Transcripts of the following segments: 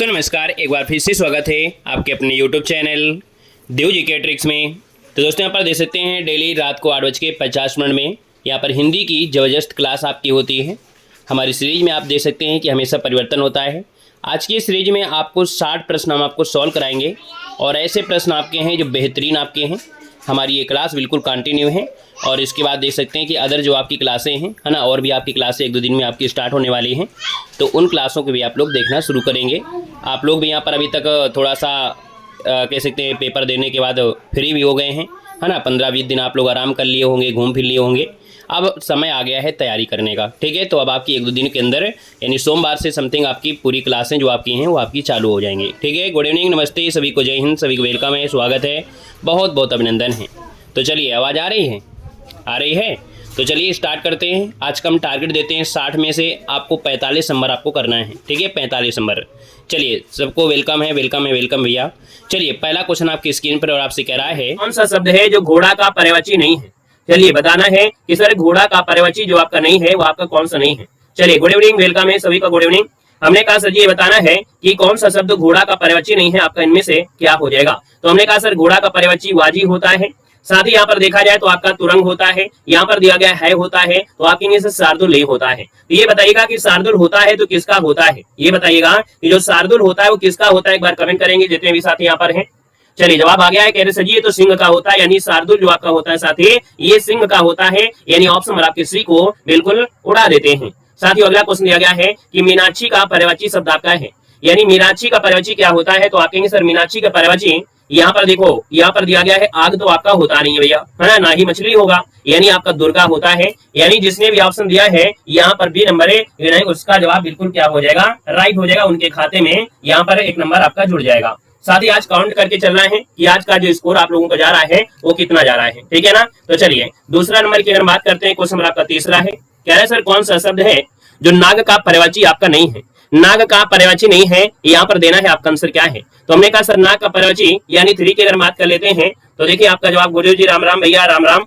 दोस्तों नमस्कार, एक बार फिर से स्वागत है आपके अपने YouTube चैनल देव जीके ट्रिक्स में। तो दोस्तों यहाँ पर देख सकते हैं डेली रात को 8:50 में यहाँ पर हिंदी की ज़बरदस्त क्लास आपकी होती है। हमारी सीरीज में आप देख सकते हैं कि हमेशा परिवर्तन होता है। आज की सीरीज में आपको 60 प्रश्न हम आपको सॉल्व कराएंगे और ऐसे प्रश्न आपके हैं जो बेहतरीन आपके हैं। हमारी ये क्लास बिल्कुल कंटिन्यू है और इसके बाद देख सकते हैं कि अदर जो आपकी क्लासें हैं है ना, और भी आपकी क्लासें 1-2 दिन में आपकी स्टार्ट होने वाली हैं, तो उन क्लासों को भी आप लोग देखना शुरू करेंगे। आप लोग भी यहाँ पर अभी तक थोड़ा सा कह सकते हैं पेपर देने के बाद फ्री भी हो गए हैं, है ना। 15-20 दिन आप लोग आराम कर लिए होंगे, घूम फिर लिए होंगे। अब समय आ गया है तैयारी करने का, ठीक है। तो अब आपकी 1-2 दिन के अंदर यानी सोमवार से समथिंग आपकी पूरी क्लासें जो आपकी हैं वो आपकी चालू हो जाएंगी, ठीक है। गुड इवनिंग, नमस्ते सभी को, जय हिंद, सभी को वेलकम है, स्वागत है, बहुत बहुत अभिनंदन है। तो चलिए, आवाज़ आ रही है? आ रही है? तो चलिए स्टार्ट करते हैं। आज का हम टारगेट देते हैं 60 में से आपको 45 नंबर आपको करना है, ठीक है। 45 नंबर। चलिए, सबको वेलकम है, वेलकम है, वेलकम भैया। चलिए, पहला क्वेश्चन आपकी स्क्रीन पर और आपसे कह रहा है कौन सा शब्द है जो घोड़ा का पर्यवाची नहीं है। चलिए बताना है कि सर घोड़ा का पर्यवाची जो आपका नहीं है वो आपका कौन सा नहीं है। चलिए, गुड इवनिंग, वेलकम है सभी का, गुड इवनिंग। हमने कहा सर जी ये बताना है कि कौन सा शब्द घोड़ा का पर्यवाची नहीं है, आपका इनमें से क्या हो जाएगा। तो हमने कहा सर घोड़ा का पर्यवाची वाजी होता है, साथ ही यहाँ पर देखा जाए तो आपका तुरंग होता है, यहाँ पर दिया गया है होता है, तो आपके लिए शार्दुल नहीं होता है। तो ये बताइएगा कि शार्दुल होता है तो किसका होता है, ये बताइएगा कि जो शार्दुल होता है वो किसका होता है। एक बार कमेंट करेंगे जितने भी साथी यहाँ पर हैं। चलिए, जवाब आ गया है, कह रहे सर जी ये तो सिंह का होता है, यानी शार्दुल जो आपका होता है साथी ये सिंह का होता है, यानी ऑप्शन नंबर आपके सी को बिल्कुल उड़ा देते हैं। साथ ही अगला क्वेश्चन दिया गया है कि मीनाक्षी का पर्यवाची शब्द आपका है, यानी मीनाक्षी का पर्यवाची क्या होता है। तो आप कहेंगे सर मीनाक्षी का पर्यवाची, यहाँ पर देखो यहाँ पर दिया गया है आग, तो आपका होता नहीं है भैया, है ना ही मछली होगा, यानी आपका दुर्गा होता है। यानी जिसने भी ऑप्शन दिया है यहाँ पर बी नंबर है, उसका जवाब बिल्कुल क्या हो जाएगा, राइट हो जाएगा। उनके खाते में यहाँ पर 1 नंबर आपका जुड़ जाएगा। साथ ही आज काउंट करके चल रहा है कि आज का जो स्कोर आप लोगों को जा रहा है वो कितना जा रहा है, ठीक है ना। तो चलिए दूसरा नंबर की अगर बात करते हैं, क्वेश्चन नंबर आपका तीसरा है। कह रहे हैं सर कौन सा शब्द है जो नाग का पर्यवाची आपका नहीं है। नाग का पर्यवाची नहीं है, यहाँ पर देना है आपका आंसर क्या है। तो हमने कहा सर नाग का पर्यवाची यानी 3 की अगर बात कर लेते हैं तो देखिए आपका जवाब गुरु जी राम राम भैया, राम राम।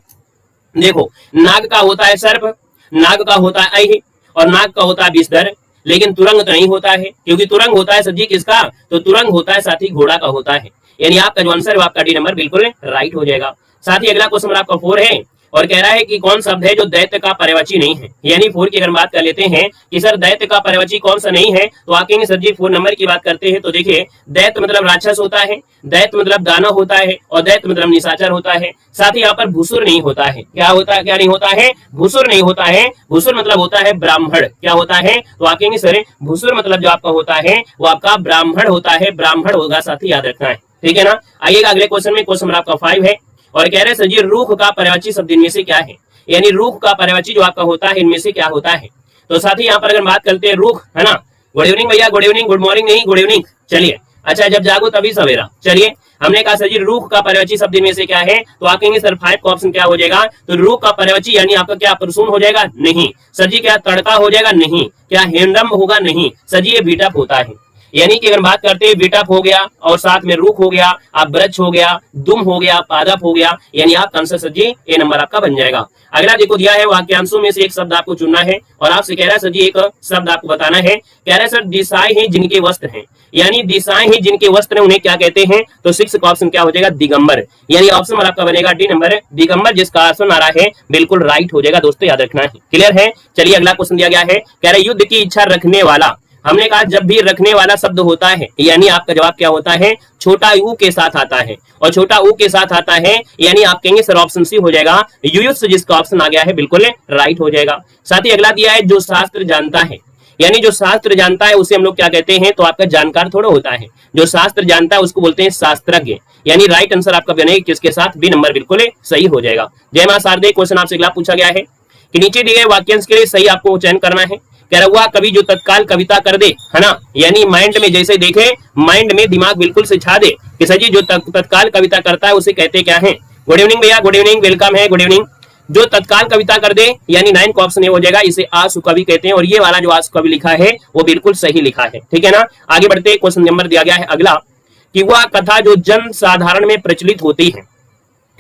देखो नाग का होता है सर्प, नाग का होता है ऐहि और नाग का होता है विषधर, लेकिन तुरंग तो नहीं होता है, क्योंकि तुरंग होता है सर जी किसका, तो तुरंग होता है साथी घोड़ा का होता है। यानी आपका जो आंसर है आपका डी नंबर बिल्कुल राइट हो जाएगा। साथ ही अगला क्वेश्चन आपका 4 है और कह रहा है कि कौन शब्द है जो दैत्य का पर्यवाची नहीं है। यानी 4 की अगर बात कर लेते हैं कि सर दैत्य का पर्यवाची कौन सा नहीं है, तो आप कहेंगे सर जी 4 नंबर की बात करते हैं तो देखिए दैत्य मतलब राक्षस होता है, दैत्य मतलब दानव होता है और दैत्य मतलब निशाचर होता है। साथ ही यहाँ पर भूसुर नहीं होता है। क्या होता है, क्या नहीं होता है, भूसुर नहीं होता है। भूसुर मतलब होता है ब्राह्मण। क्या होता है, तो आप कहेंगे सर भूसुर मतलब जो आपका होता है वो आपका ब्राह्मण होता है, ब्राह्मण होगा, साथी याद रखना है, ठीक है ना। आइएगा अगले क्वेश्चन में, क्वेश्चन नंबर आपका 5 है और कह रहे हैं सर जी रूख का पर्यवाची शब्द इनमें से क्या है। यानी रूख का पर्यवाची जो आपका होता है इनमें से क्या होता है। तो साथ ही यहाँ पर अगर बात करते हैं रूख, है ना। गुड इवनिंग भैया, गुड इवनिंग, गुड मॉर्निंग नहीं, गुड इवनिंग। चलिए, अच्छा जब जागो तभी सवेरा। चलिए, हमने कहा सर जी रूख का पर्यवाची शब्द इनमें से क्या है, तो आप कहेंगे सर 5 का ऑप्शन क्या हो जाएगा। तो रूख का पर्यवाची यानी आपका क्या परसून हो जाएगा, नहीं। सर जी क्या तड़का हो जाएगा, नहीं। क्या हेमदम होगा, नहीं। सर जी ये बीटअप होता है। यानी कि अगर बात करते हैं बीटअप हो गया और साथ में रूख हो गया, आप ब्रज हो गया, दुम हो गया, पादप हो गया, यानी आप आंसर सर जी ए नंबर आपका बन जाएगा। अगला देखो दिया है वाक्यांशों में से एक शब्द आपको चुनना है और आपसे कह रहा है सर जी एक शब्द आपको बताना है। कह रहा है सर दिशाएं ही जिनके वस्त्र हैं, यानी दिशाएं ही जिनके वस्त्र हैं उन्हें क्या कहते हैं। तो 6 का ऑप्शन क्या हो जाएगा, दिगंबर। यानी ऑप्शन आपका बनेगा डी नंबर दिगंबर, जिसका ऑप्शन आ रहा है बिल्कुल राइट हो जाएगा। दोस्तों याद रखना है, क्लियर है। चलिए अगला क्वेश्चन दिया गया है, कह रहे युद्ध की इच्छा रखने वाला। हमने कहा जब भी रखने वाला शब्द होता है यानी आपका जवाब क्या होता है, छोटा यू के साथ आता है और छोटा ऊ के साथ आता है, यानी आप कहेंगे सर ऑप्शन सी हो जाएगा युयुत्स, जिसका ऑप्शन आ गया है बिल्कुल राइट हो जाएगा। साथ ही अगला दिया है जो शास्त्र जानता है, यानी जो शास्त्र जानता है उसे हम लोग क्या कहते हैं, तो आपका जानकार थोड़ा होता है। जो शास्त्र जानता है उसको बोलते हैं शास्त्रज्ञ। यानी राइट आंसर आपका बनेगा किसके साथ, बी नंबर बिल्कुल सही हो जाएगा। जय मां शारदे। क्वेश्चन आपसे अगला पूछा गया है कि नीचे दिए गए वाक्यांश के लिए सही आपको चयन करना है। कह रहा हुआ कवि जो तत्काल कविता कर दे, है ना, यानी माइंड में जैसे देखे, माइंड में दिमाग बिल्कुल से छा दे कि सर जी जो तत्काल कविता करता है उसे कहते क्या है। गुड इवनिंग भैया, गुड इवनिंग, वेलकम है, गुड इवनिंग। जो तत्काल कविता कर दे यानी 9 का ऑप्शन हो जाएगा, इसे आंसू कवि कहते हैं और ये वाला जो आंसू कवि लिखा है वो बिल्कुल सही लिखा है, ठीक है ना। आगे बढ़ते, क्वेश्चन नंबर दिया गया है अगला कि वह कथा जो जन साधारण में प्रचलित होती है।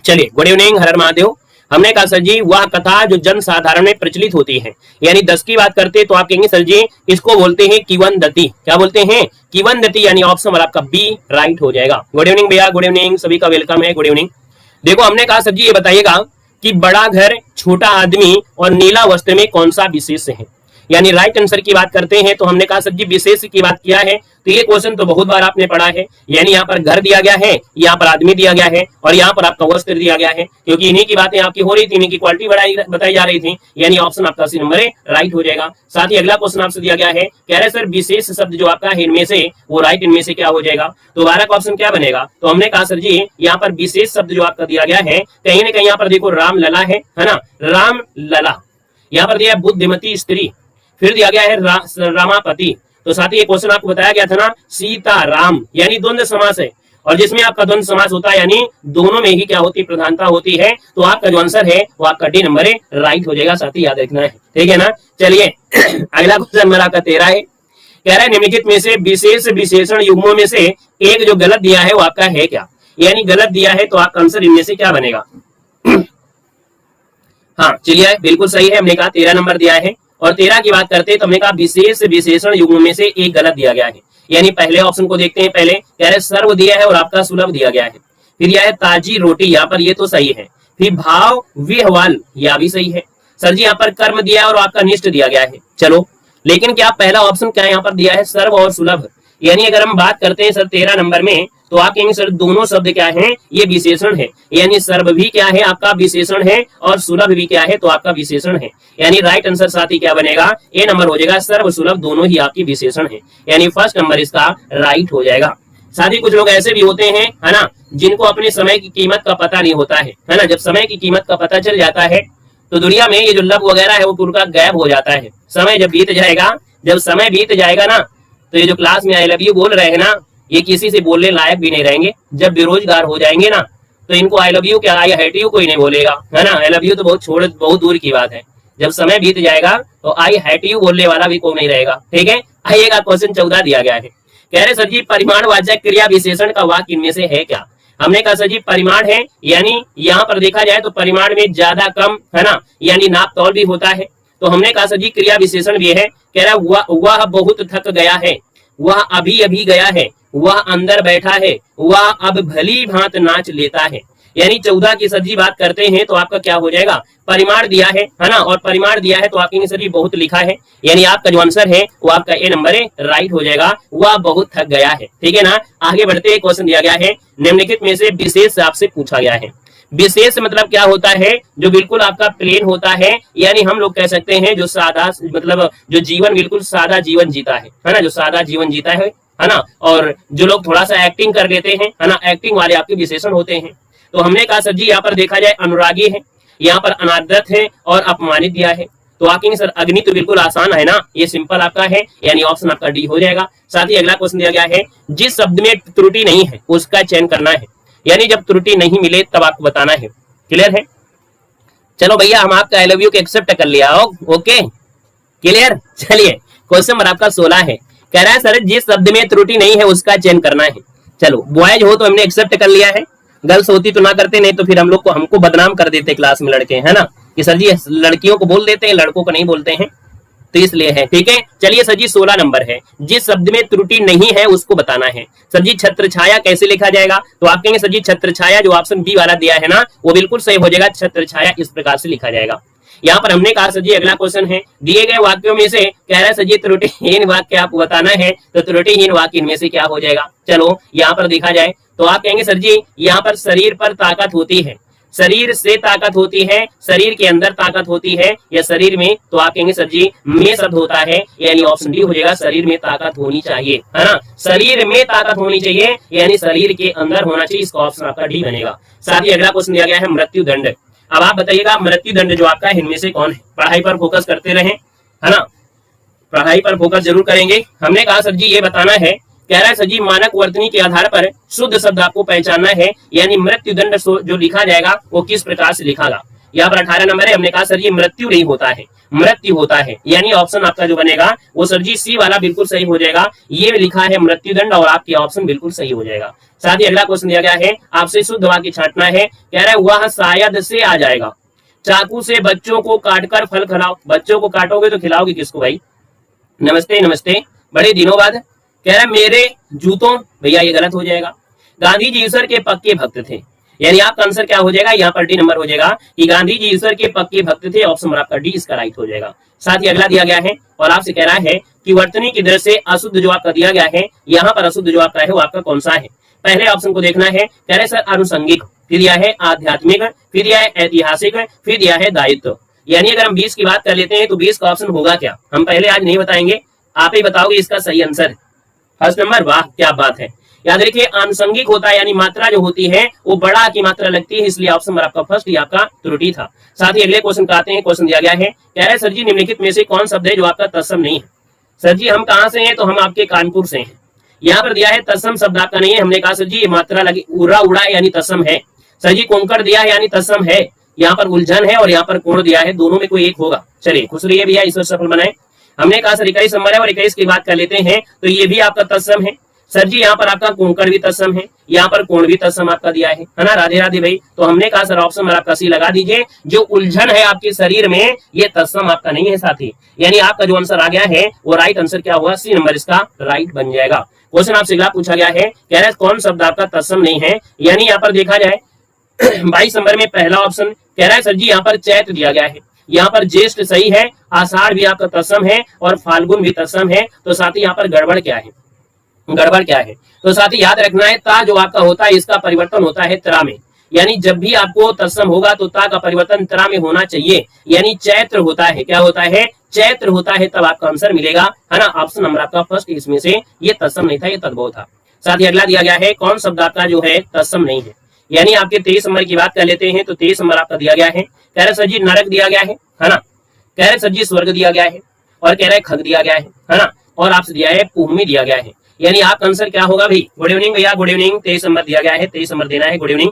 चलिए, गुड इवनिंग, हर हर महादेव। हमने कहा सर जी वह कथा जो जन साधारण में प्रचलित होती है। यानी 10 की बात करते तो आप कहेंगे सर जी इसको बोलते हैं किवंदती। क्या बोलते हैं? किवंदती। यानी ऑप्शन नंबर आपका बी राइट हो जाएगा। गुड इवनिंग भैया, गुड इवनिंग, सभी का वेलकम है, गुड इवनिंग। देखो हमने कहा सर जी ये बताइएगा कि बड़ा घर, छोटा आदमी और नीला वस्त्र में कौन सा विशेष है। यानी राइट आंसर की बात करते हैं तो हमने कहा सर जी विशेष की बात किया है। तो ये क्वेश्चन तो बहुत बार आपने पढ़ा है। यानी यहाँ पर घर दिया गया है, यहाँ पर आदमी दिया गया है और यहाँ पर आपका वस्त्र दिया गया है, क्योंकि इन्हीं की बातें आपकी हो रही थी, इन्हीं की क्वालिटी बताई जा रही थी। यानी ऑप्शन आपका सी नंबर राइट हो जाएगा। साथ ही अगला क्वेश्चन आपसे दिया गया है, कह रहे सर विशेष शब्द जो आपका है इनमें से वो राइट इनमें से क्या हो जाएगा। तो 12 का ऑप्शन क्या बनेगा। तो हमने कहा सर जी यहाँ पर विशेष शब्द जो आपका दिया गया है कहीं ना कहीं यहाँ पर देखो राम लला है ना, राम लला। यहाँ पर दिया है बुद्धिमती स्त्री, फिर दिया गया है रामापति। तो साथ ही ये क्वेश्चन आपको बताया गया था ना सीता राम, यानी द्वंद्व समास है। और जिसमें आपका द्वंद्व समास होता है यानी दोनों में ही क्या होती है, प्रधानता होती है। तो आपका जो आंसर है वो आपका डी नंबर राइट हो जाएगा। साथ ही याद रखना है, ठीक है ना। चलिए अगला क्वेश्चन मेरा आपका 13 है। कह रहा है निम्नलिखित में से विशेष विशेषण युग्मों में से एक जो गलत दिया है वो आपका है क्या। यानी गलत दिया है तो आपका आंसर इनमें से क्या बनेगा। हाँ चलिए बिल्कुल सही है, हमने कहा 13 नंबर दिया है। और 13 की बात करते हैं तो हमने कहा विशेष विशेषण युग्म में से एक गलत दिया गया है। यानी पहले ऑप्शन को देखते हैं। पहले कह रहे सर्व दिया है और आपका सुलभ दिया गया है। फिर यह है ताजी रोटी, यहाँ पर ये तो सही है। फिर भाव विहवाल, यह भी सही है। सर जी यहाँ पर कर्म दिया है और आपका निष्ठ दिया गया है। चलो लेकिन क्या पहला ऑप्शन क्या यहाँ पर दिया है सर्व और सुलभ। यानी अगर हम बात करते हैं सर 13 नंबर में तो आप कहेंगे सर दोनों शब्द क्या है, ये विशेषण है। यानी सर्व भी क्या है आपका विशेषण है और सुलभ भी क्या है तो आपका विशेषण है। यानी राइट आंसर साथ ही क्या बनेगा, ए नंबर हो जाएगा। सर्व सुलभ दोनों ही आपकी विशेषण है, यानी फर्स्ट नंबर इसका राइट हो जाएगा। साथ ही कुछ लोग ऐसे भी होते हैं है ना जिनको अपने समय की कीमत का पता नहीं होता है ना। जब समय की कीमत का पता चल जाता है तो दुनिया में ये जो लब वगैरह है वो पूरा गायब हो जाता है। समय जब बीत जाएगा, जब समय बीत जाएगा ना तो ये जो क्लास में आई लव यू बोल रहे हैं ना ये किसी से बोलने लायक भी नहीं रहेंगे। जब बेरोजगार हो जाएंगे ना तो इनको आई लव यू क्या आई हेट यू कोई नहीं बोलेगा, है ना। आई लव यू तो बहुत दूर की बात है। जब समय बीत जाएगा तो आई हेट यू बोलने वाला भी कोई नहीं रहेगा, ठीक है। आइएगा क्वेश्चन 14 दिया गया है। कह रहे सर जी परिमाणवाचक क्रिया विशेषण का वाक्य इनमें से है क्या। हमने कहा सर जी परिमाण है, यानी यहाँ पर देखा जाए तो परिमाण में ज्यादा कम है ना, यानी नाप तौल भी होता है। तो हमने कहा सर जी क्रिया विशेषण भी है। कह रहा वह बहुत थक गया है, वह अभी अभी गया है, वह अंदर बैठा है, वह अब भली भांत नाच लेता है। यानी 14 की सर जी बात करते हैं तो आपका क्या हो जाएगा, परिमाण दिया है ना। और परिमाण दिया है तो आपके सर जी बहुत लिखा है, यानी आपका जो आंसर है वो आपका ए नंबर है राइट हो जाएगा। वह बहुत थक गया है, ठीक है ना। आगे बढ़ते हैं, क्वेश्चन दिया गया है निम्नलिखित में से विशेष आपसे पूछा गया है। विशेष मतलब क्या होता है, जो बिल्कुल आपका प्लेन होता है, यानी हम लोग कह सकते हैं जो सादा मतलब जो जीवन बिल्कुल सादा जीवन जीता है ना, जो सादा जीवन जीता है ना। और जो लोग थोड़ा सा एक्टिंग कर लेते हैं है ना, एक्टिंग वाले आपके विशेषण होते हैं। तो हमने कहा सर जी यहाँ पर देखा जाए अनुरागी है, यहाँ पर अनादरत है और अपमानित दिया है। तो आप कहेंगे सर अग्नि तो बिल्कुल आसान है ना, ये सिंपल आपका है, यानी ऑप्शन आपका डी हो जाएगा। साथ ही अगला क्वेश्चन दिया गया है जिस शब्द में त्रुटि नहीं है उसका चयन करना है। यानी जब त्रुटि नहीं मिले तब आपको बताना है। क्लियर है। चलो भैया हम आपका आई लव यू को एक्सेप्ट कर लिया, ओके क्लियर। चलिए क्वेश्चन नंबर आपका 16 है। कह रहा है सर जिस शब्द में त्रुटि नहीं है उसका चयन करना है। चलो बॉयज हो तो हमने एक्सेप्ट कर लिया है, गर्ल्स होती तो ना करते, नहीं तो फिर हम लोग को हमको बदनाम कर देते क्लास में लड़के, है ना कि सर जी लड़कियों को बोल देते हैं लड़कों को नहीं बोलते हैं, तो इसलिए है, ठीक है। चलिए सर जी 16 नंबर है, जिस शब्द में त्रुटि नहीं है उसको बताना है। सर जी छत्र छाया कैसे लिखा जाएगा, तो आप कहेंगे सर जी छत्र छाया जो ऑप्शन बी वाला दिया है ना वो बिल्कुल सही हो जाएगा। छत्र छाया इस प्रकार से लिखा जाएगा। यहाँ पर हमने कहा सर जी अगला क्वेश्चन है दिए गए वाक्यों में से कह रहा है सर जी त्रुटिहीन वाक्य आपको बताना है, तो त्रुटिहीन वाक्य इनमें से क्या हो जाएगा। चलो यहाँ पर देखा जाए तो आप कहेंगे सर जी यहाँ पर शरीर पर ताकत होती है, शरीर से ताकत होती है, शरीर के अंदर ताकत होती है या शरीर में, तो आप कहेंगे सर जी में शब्द होता है, यानी ऑप्शन डी हो जाएगा शरीर में ताकत होनी चाहिए, है ना। शरीर में ताकत होनी चाहिए यानी शरीर के अंदर होना चाहिए, इसका ऑप्शन आपका डी बनेगा। साथ ही अगला क्वेश्चन दिया गया है मृत्यु दंड। अब आप बताइएगा मृत्यु दंड जो आपका है इनमें से कौन है। पढ़ाई पर फोकस करते रहे, है ना, पढ़ाई पर फोकस जरूर करेंगे। हमने कहा सर जी ये बताना है, कह रहा है सर जी मानक वर्तनी के आधार पर शुद्ध शब्द आपको पहचानना है, यानी मृत्यु दंड जो लिखा जाएगा वो किस प्रकार से लिखागा। यहाँ पर 18 नंबर है। हमने कहा सर जी मृत्यु नहीं होता है, मृत्यु होता है, यानी ऑप्शन आपका जो बनेगा वो सर जी सी वाला बिल्कुल सही हो जाएगा। ये लिखा है मृत्यु दंड और आपकी ऑप्शन बिल्कुल सही हो जाएगा। साथ ही अगला क्वेश्चन दिया गया है आपसे शुद्ध वाक्य छांटना है। कह रहा है वह शायद से आ जाएगा, चाकू से बच्चों को काटकर फल खिलाओ। बच्चों को काटोगे तो खिलाओगे किसको भाई? नमस्ते नमस्ते, बड़े दिनों बाद। कह रहा है मेरे जूतों, भैया ये गलत हो जाएगा। गांधी जी ईश्वर के पक्के भक्त थे, यानी आपका आंसर क्या हो जाएगा? यहाँ पर डी नंबर हो जाएगा कि गांधी जी ईश्वर के पक्के भक्त थे। ऑप्शन नंबर आपका डी इसका राइट हो जाएगा। साथ ही अगला दिया गया है और आपसे कह रहा है कि वर्तनी की दृष्टि से अशुद्ध जो आपका दिया गया है, यहाँ पर अशुद्ध जो आपका है वो आपका कौन सा है? पहले ऑप्शन को देखना है। कह रहे सर अनुसंगिक, फिर दिया है आध्यात्मिक, फिर दिया है ऐतिहासिक, फिर दिया है दायित्व। यानी अगर हम 20 की बात कर लेते हैं तो 20 का ऑप्शन होगा क्या? हम पहले आज नहीं बताएंगे, आप ही बताओगे इसका सही आंसर। फर्स्ट नंबर, वाह क्या बात है। याद रखिए आनुषंगिक होता है, यानी मात्रा जो होती है वो बड़ा की मात्रा लगती है, इसलिए ऑप्शन नंबर आपका फर्स्ट, ये आपका त्रुटि था। साथ ही अगले क्वेश्चन का आते हैं। क्वेश्चन दिया गया है, कह रहे सर जी निम्नलिखित में से कौन शब्द है जो आपका तत्सम नहीं है? सर जी हम कहाँ से हैं? तो हम आपके कानपुर से हैं। यहाँ पर दिया है तत्सम शब्द आपका नहीं है। हमने कहा सर जी ये मात्रा लगी, उड़ा उड़ा यानी तत्सम है। सर जी कोंकण दिया है यानी तत्सम है। यहाँ पर उलझन है और यहाँ पर कोण दिया है, दोनों में कोई एक होगा। चलिए खुश रहिए भैया, ईश्वर सफल बनाए। हमने कहा सर 21 नंबर है और 21 की बात कर लेते हैं तो ये भी आपका तत्सम है। सर जी यहाँ पर आपका कोंकण भी तत्सम है, यहाँ पर कोण भी तत्सम आपका दिया है ना? राधे राधे भाई। तो हमने कहा सर ऑप्शन आपका सी लगा दीजिए। जो उलझन है आपके शरीर में ये तत्सम आपका नहीं है साथी, यानी आपका जो आंसर आ गया है वो राइट आंसर क्या हुआ? सी नंबर इसका राइट बन जाएगा। क्वेश्चन आपसे अगला पूछा गया है, कह रहा है कौन शब्द आपका तत्सम नहीं है? यानी यहाँ पर देखा जाए 22 नंबर में पहला ऑप्शन कह रहा है सर जी यहाँ पर चैत्र दिया गया है, यहाँ पर ज्येष्ठ सही है, आषाढ़ भी आपका तत्सम है और फाल्गुन भी तत्सम है। तो साथ ही यहाँ पर गड़बड़ क्या है? गड़बड़ क्या है? तो साथ ही याद रखना है ता जो आपका होता है इसका परिवर्तन होता है त्रा में, यानी जब भी आपको तत्सम होगा तो ता का परिवर्तन त्रा में होना चाहिए, यानी चैत्र होता है। क्या होता है? चैत्र होता है, तब आपका आंसर मिलेगा, है ना? ऑप्शन नंबर आपका फर्स्ट, इसमें से ये तत्सम नहीं था, ये तद्भव था। साथ ही अगला दिया गया है कौन शब्द आपका जो है तत्सम नहीं है? यानी आपके 23 नंबर की बात कर लेते हैं तो 23 नंबर आपका दिया गया है। कह रहे सर जी नरक दिया गया है ना? कह रहे सर जी स्वर्ग दिया गया है और कह रहे खग दिया गया है ना? और आपसे दिया है पूर्वी दिया गया है, यानी आपका आंसर क्या होगा भाई? गुड इवनिंग भैया, गुड इवनिंग। 23 नंबर दिया गया है, 23 नंबर देना है। Good evening.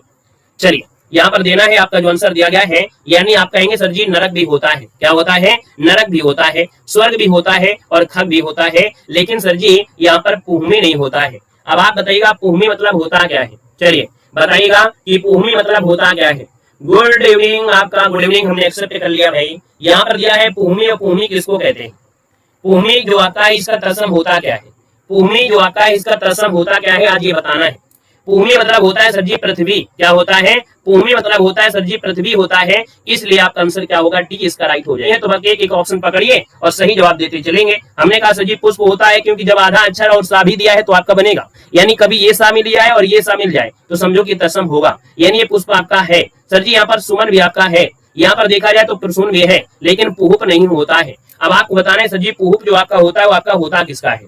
चलिए यहाँ पर देना है आपका जो आंसर दिया गया है, यानी आप कहेंगे सर जी नरक भी होता है। क्या होता है? नरक भी होता है, स्वर्ग भी होता है और खग भी होता है, लेकिन सर जी यहाँ पर पूर्वी नहीं होता है। अब आप बताइएगा पूर्वी मतलब होता क्या है? चलिए बताइएगा कि पूर्वी मतलब होता क्या है। गुड इवनिंग आपका, गुड इवनिंग हमने एक्सेप्ट कर लिया भाई। यहाँ पर दिया है पूर्वी, और पूर्वी किसको कहते हैं? पूर्वी जो आता है इसका तत्सम होता क्या है? पूर्वी जो आता है इसका तत्सम होता क्या है? आज ये बताना है। पूर्वी मतलब होता है सर जी पृथ्वी। क्या होता है? पूर्वी मतलब होता है सर जी पृथ्वी होता है, इसलिए आपका आंसर क्या होगा? डी इसका राइट हो जाएगा। तो बाकी एक ऑप्शन पकड़िए और सही जवाब देते चलेंगे। हमने कहा सर जी पुष्प होता है, क्योंकि जब आधा अक्षर और सा भी दिया है तो आपका बनेगा, यानी कभी ये सा मिल जाए और ये सा मिल जाए तो समझो कि तत्सम होगा, यानी ये पुष्प आपका है। सर जी यहाँ पर सुमन भी आपका है, यहाँ पर देखा जाए तो प्रसून भी है, लेकिन पुहुप नहीं होता है। अब आपको बताना है सर जी पुहुप जो आपका होता है वो आपका होता किसका है?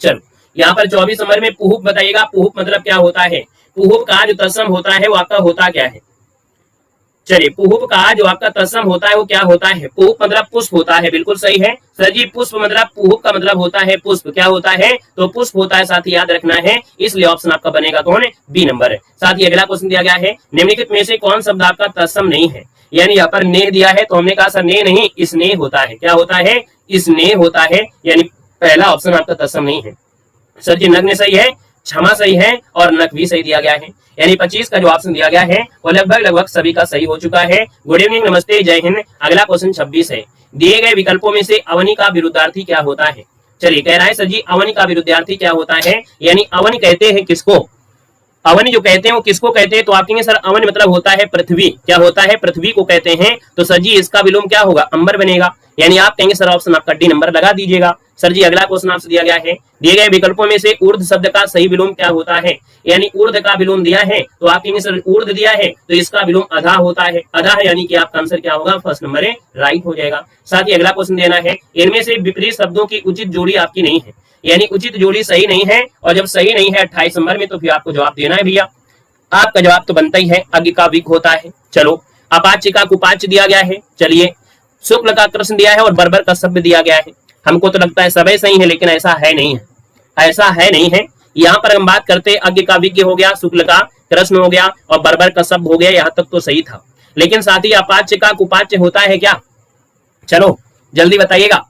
चलो यहाँ पर 24 नंबर में पुहुप बताइएगा। पुहुप मतलब क्या होता है? पुहुप का जो तत्सम होता है वो आपका होता क्या है? चलिए पुहुप का जो आपका तत्सम होता है वो क्या होता है? पुहुप मतलब पुष्प होता है, बिल्कुल सही है सर जी। पुष्प मतलब पुहुप का मतलब होता है पुष्प। क्या होता है? तो पुष्प होता है, साथ ही याद रखना है, इसलिए ऑप्शन आपका बनेगा कौन है? बी नंबर है। साथ ही अगला क्वेश्चन दिया गया है, निम्नलिखित में से कौन शब्द आपका तत्सम नहीं है? यानी यहाँ पर ने दिया है तो हमने कहा सर ने नहीं, इसने होता है। क्या होता है? इसने होता है, यानी पहला ऑप्शन आपका तत्सम नहीं है। सर जी नग्न सही है, क्षमा सही है और नक भी सही दिया गया है, यानी 25 का जो ऑप्शन दिया गया है वो लगभग सभी का सही हो चुका है। गुड इवनिंग, नमस्ते, जय हिंद। अगला क्वेश्चन 26 है, दिए गए विकल्पों में से अवनि का विरुद्धार्थी क्या होता है? चलिए कह रहा है सर जी अवनि का विरुद्धार्थी क्या होता है? यानी अवनि कहते हैं किसको? अवनि जो कहते हैं वो किसको कहते हैं? तो आप कहेंगे सर अवनि मतलब होता है पृथ्वी। क्या होता है? पृथ्वी को कहते हैं। तो सर जी इसका विलोम क्या होगा? अंबर बनेगा, यानी आप कहेंगे सर ऑप्शन आपका डी नंबर लगा दीजिएगा। सर जी अगला क्वेश्चन आपसे दिया गया है, दिए गए विकल्पों में से ऊर्ध्व शब्द का सही विलोम क्या होता है? यानी ऊर्ध्व का विलोम दिया है तो आप कहेंगे सर ऊर्ध्व दिया है तो इसका विलोम अधा होता है। अधा है यानी कि आपका आंसर क्या होगा? फर्स्ट नंबर है, राइट हो जाएगा। साथ ही अगला क्वेश्चन देना है, इनमें से विपरीत शब्दों की उचित जोड़ी आपकी नहीं है, यानी उचित जोड़ी सही नहीं है, और जब सही नहीं है 28 नंबर में तो फिर आपको जवाब देना है भैया। आपका जवाब तो बनता ही है, अग्नि का विक होता है। चलो अपाच्य का कुपाच्य दिया गया है, चलिए शुक्ल का कृष्ण दिया है और बर्बर का शब्द दिया गया है। हमको तो लगता है सब सही है, लेकिन ऐसा है नहीं है, ऐसा है नहीं है। यहाँ पर हम बात करते हैं अग्नि का विज्ञ हो गया, शुक्ल का कृष्ण हो गया और बर्बर का शब्द हो गया, यहाँ तक तो सही था, लेकिन साथ ही अपाच्य का कुपाच्य होता है क्या? चलो जल्दी बताइएगा।